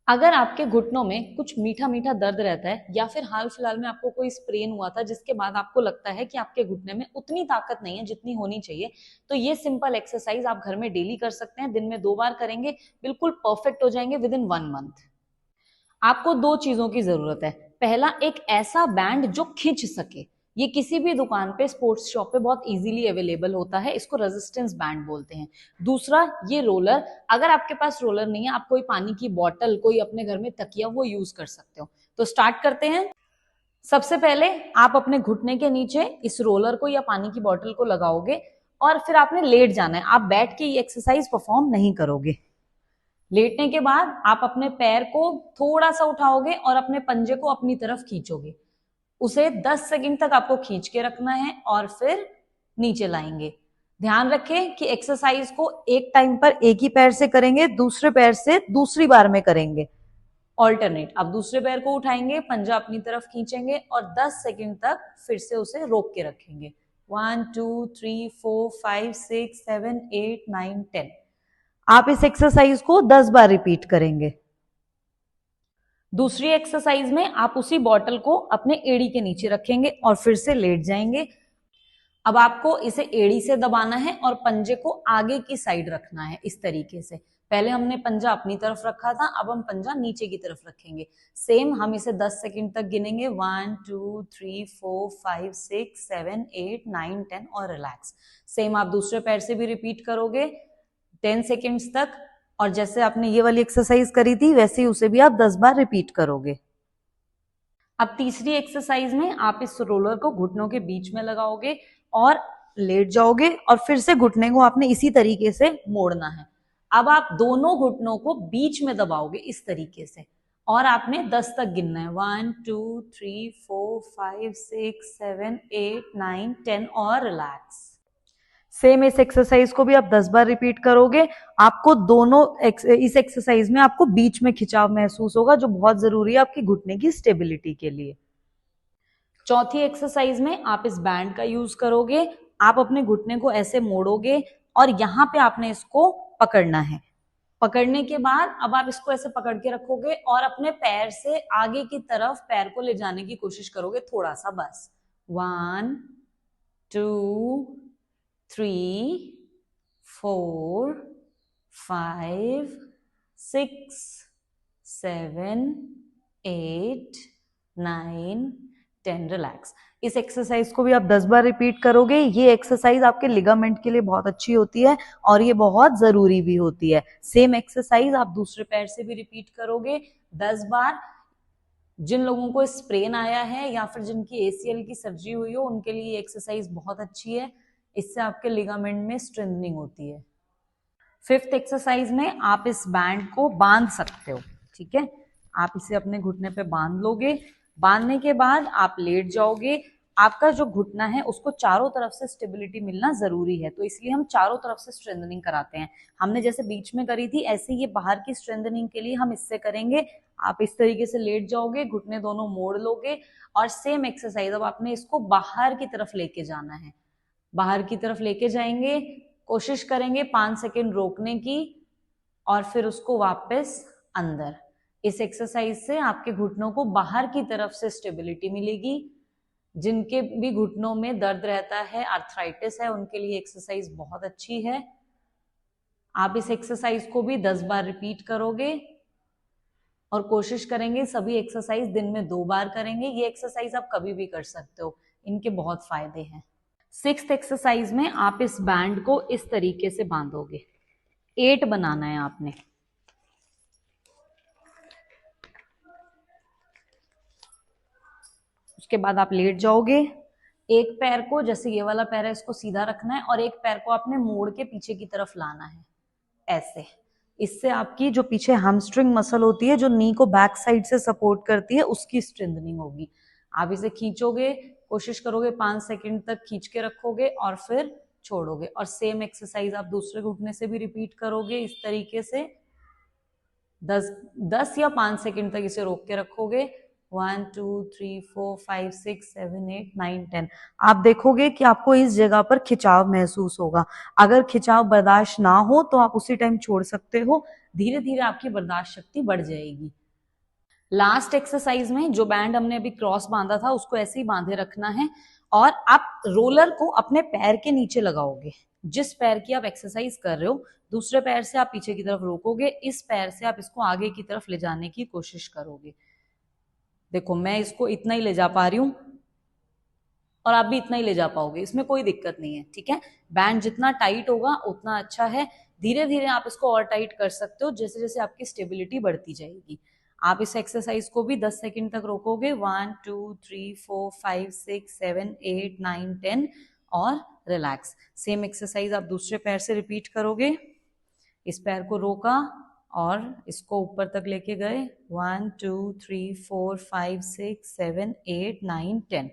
अगर आपके घुटनों में कुछ मीठा मीठा दर्द रहता है या फिर हाल फिलहाल में आपको कोई स्प्रेन हुआ था जिसके बाद आपको लगता है कि आपके घुटने में उतनी ताकत नहीं है जितनी होनी चाहिए, तो ये सिंपल एक्सरसाइज आप घर में डेली कर सकते हैं। दिन में 2 बार करेंगे, बिल्कुल परफेक्ट हो जाएंगे विद इन 1 मंथ। आपको 2 चीजों की जरूरत है। पहला, एक ऐसा बैंड जो खींच सके। ये किसी भी दुकान पे, स्पोर्ट्स शॉप पे बहुत इजीली अवेलेबल होता है, इसको रेजिस्टेंस बैंड बोलते हैं। दूसरा, ये रोलर। अगर आपके पास रोलर नहीं है, आप कोई पानी की बोतल, कोई अपने घर में तकिया, वो यूज कर सकते हो। तो स्टार्ट करते हैं। सबसे पहले आप अपने घुटने के नीचे इस रोलर को या पानी की बोतल को लगाओगे और फिर आपने लेट जाना है। आप बैठ के ये एक्सरसाइज परफॉर्म नहीं करोगे। लेटने के बाद आप अपने पैर को थोड़ा सा उठाओगे और अपने पंजे को अपनी तरफ खींचोगे। उसे 10 सेकंड तक आपको खींच के रखना है और फिर नीचे लाएंगे। ध्यान रखें कि एक्सरसाइज को एक टाइम पर एक ही पैर से करेंगे, दूसरे पैर से दूसरी बार में करेंगे। ऑल्टरनेट, आप दूसरे पैर को उठाएंगे, पंजा अपनी तरफ खींचेंगे और 10 सेकंड तक फिर से उसे रोक के रखेंगे। 1 2 3 4 5 6 7 8 9 10। आप इस एक्सरसाइज को 10 बार रिपीट करेंगे। दूसरी एक्सरसाइज में आप उसी बॉटल को अपने एड़ी के नीचे रखेंगे और फिर से लेट जाएंगे। अब आपको इसे एड़ी से दबाना है और पंजे को आगे की साइड रखना है, इस तरीके से। पहले हमने पंजा अपनी तरफ रखा था, अब हम पंजा नीचे की तरफ रखेंगे। सेम हम इसे 10 सेकंड तक गिनेंगे। 1 2 3 4 5 6 7 8 9 10 और रिलैक्स। सेम आप दूसरे पैर से भी रिपीट करोगे 10 सेकेंड्स तक, और जैसे आपने ये वाली एक्सरसाइज करी थी वैसे ही उसे भी आप 10 बार रिपीट करोगे। अब तीसरी एक्सरसाइज में आप इस रोलर को घुटनों के बीच में लगाओगे और लेट जाओगे और फिर से घुटने को आपने इसी तरीके से मोड़ना है। अब आप दोनों घुटनों को बीच में दबाओगे इस तरीके से और आपने 10 तक गिनना है। 1 2 3 4 5 6 7 8 9 10 और रिलैक्स। सेम इस एक्सरसाइज को भी आप 10 बार रिपीट करोगे। आपको दोनों इस एक्सरसाइज में आपको बीच में खिंचाव महसूस होगा, जो बहुत जरूरी है आपकी घुटने की स्टेबिलिटी के लिए। चौथी एक्सरसाइज में आप इस बैंड का यूज करोगे। आप अपने घुटने को ऐसे मोड़ोगे और यहां पे आपने इसको पकड़ना है। पकड़ने के बाद अब आप इसको ऐसे पकड़ के रखोगे और अपने पैर से आगे की तरफ पैर को ले जाने की कोशिश करोगे, थोड़ा सा बस। 1 2 3 4 5 6 7 8 9 10। रिलैक्स। इस एक्सरसाइज को भी आप 10 बार रिपीट करोगे। ये एक्सरसाइज आपके लिगामेंट के लिए बहुत अच्छी होती है और ये बहुत जरूरी भी होती है। सेम एक्सरसाइज आप दूसरे पैर से भी रिपीट करोगे 10 बार। जिन लोगों को स्प्रेन आया है या फिर जिनकी एसीएल की सर्जरी हुई हो, उनके लिए ये एक्सरसाइज बहुत अच्छी है। इससे आपके लिगामेंट में स्ट्रेंथनिंग होती है। फिफ्थ एक्सरसाइज में आप इस बैंड को बांध सकते हो। ठीक है, आप इसे अपने घुटने पे बांध लोगे। बांधने के बाद आप लेट जाओगे। आपका जो घुटना है उसको चारों तरफ से स्टेबिलिटी मिलना जरूरी है, तो इसलिए हम चारों तरफ से स्ट्रेंथनिंग कराते हैं। हमने जैसे बीच में करी थी, ऐसे ये बाहर की स्ट्रेंथनिंग के लिए हम इससे करेंगे। आप इस तरीके से लेट जाओगे, घुटने दोनों मोड़ लोगे और सेम एक्सरसाइज अब आपने इसको बाहर की तरफ लेके जाना है। बाहर की तरफ लेके जाएंगे, कोशिश करेंगे 5 सेकेंड रोकने की और फिर उसको वापस अंदर। इस एक्सरसाइज से आपके घुटनों को बाहर की तरफ से स्टेबिलिटी मिलेगी। जिनके भी घुटनों में दर्द रहता है, आर्थराइटिस है, उनके लिए एक्सरसाइज बहुत अच्छी है। आप इस एक्सरसाइज को भी 10 बार रिपीट करोगे और कोशिश करेंगे सभी एक्सरसाइज दिन में 2 बार करेंगे। ये एक्सरसाइज आप कभी भी कर सकते हो, इनके बहुत फायदे हैं। सिक्स्थ एक्सरसाइज में आप इस बैंड को इस तरीके से बांधोगे। 8 बनाना है आपने। उसके बाद आप लेट जाओगे। एक पैर को, जैसे ये वाला पैर है, इसको सीधा रखना है और एक पैर को आपने मोड़ के पीछे की तरफ लाना है, ऐसे। इससे आपकी जो पीछे हैमस्ट्रिंग मसल होती है, जो नी को बैक साइड से सपोर्ट करती है, उसकी स्ट्रेंथनिंग होगी। आप इसे खींचोगे, कोशिश करोगे 5 सेकंड तक खींच के रखोगे और फिर छोड़ोगे। और सेम एक्सरसाइज आप दूसरे घुटने से भी रिपीट करोगे इस तरीके से। 10 या 5 सेकंड तक इसे रोक के रखोगे 1 2 3 4 5 6 7 8 9 10। आप देखोगे कि आपको इस जगह पर खिंचाव महसूस होगा। अगर खिंचाव बर्दाश्त ना हो तो आप उसी टाइम छोड़ सकते हो, धीरे धीरे आपकी बर्दाश्त शक्ति बढ़ जाएगी। लास्ट एक्सरसाइज में जो बैंड हमने अभी क्रॉस बांधा था उसको ऐसे ही बांधे रखना है और आप रोलर को अपने पैर के नीचे लगाओगे। जिस पैर की आप एक्सरसाइज कर रहे हो दूसरे पैर से आप पीछे की तरफ रोकोगे, इस पैर से आप इसको आगे की तरफ ले जाने की कोशिश करोगे। देखो मैं इसको इतना ही ले जा पा रही हूं और आप भी इतना ही ले जा पाओगे, इसमें कोई दिक्कत नहीं है, ठीक है। बैंड जितना टाइट होगा उतना अच्छा है। धीरे धीरे आप इसको और टाइट कर सकते हो जैसे जैसे आपकी स्टेबिलिटी बढ़ती जाएगी। आप इस एक्सरसाइज को भी 10 सेकंड तक रोकोगे, 1 2 3 4 5 6 7 8 9 10 और रिलैक्स। सेम एक्सरसाइज आप दूसरे पैर से रिपीट करोगे। इस पैर को रोका और इसको ऊपर तक लेके गए, 1 2 3 4 5 6 7 8 9 10।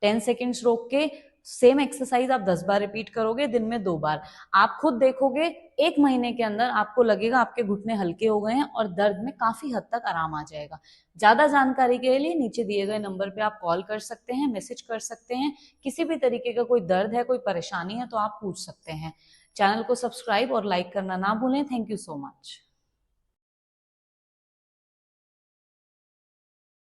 10 सेकेंड्स रोक के सेम एक्सरसाइज आप 10 बार रिपीट करोगे, दिन में 2 बार। आप खुद देखोगे 1 महीने के अंदर आपको लगेगा आपके घुटने हल्के हो गए हैं और दर्द में काफी हद तक आराम आ जाएगा। ज्यादा जानकारी के लिए नीचे दिए गए नंबर पे आप कॉल कर सकते हैं, मैसेज कर सकते हैं। किसी भी तरीके का कोई दर्द है, कोई परेशानी है तो आप पूछ सकते हैं। चैनल को सब्सक्राइब और लाइक करना ना भूलें। Thank you so much.